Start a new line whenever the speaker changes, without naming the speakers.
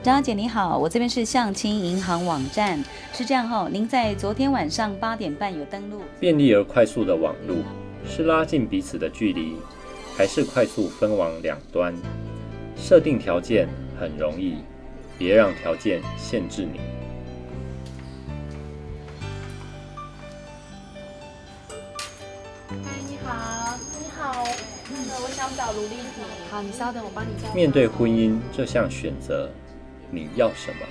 张小姐你好，我这边是相亲银行网站，是这样哈、您在昨天晚上8点半有登录。
便利而快速的网路，是拉近彼此的距离，还是快速分往两端？设定条件很容易，别让条件限制你。
你好，你好，我想找卢丽萍。好，你稍等，我帮你叫。
面对婚姻这项选择，你要什么？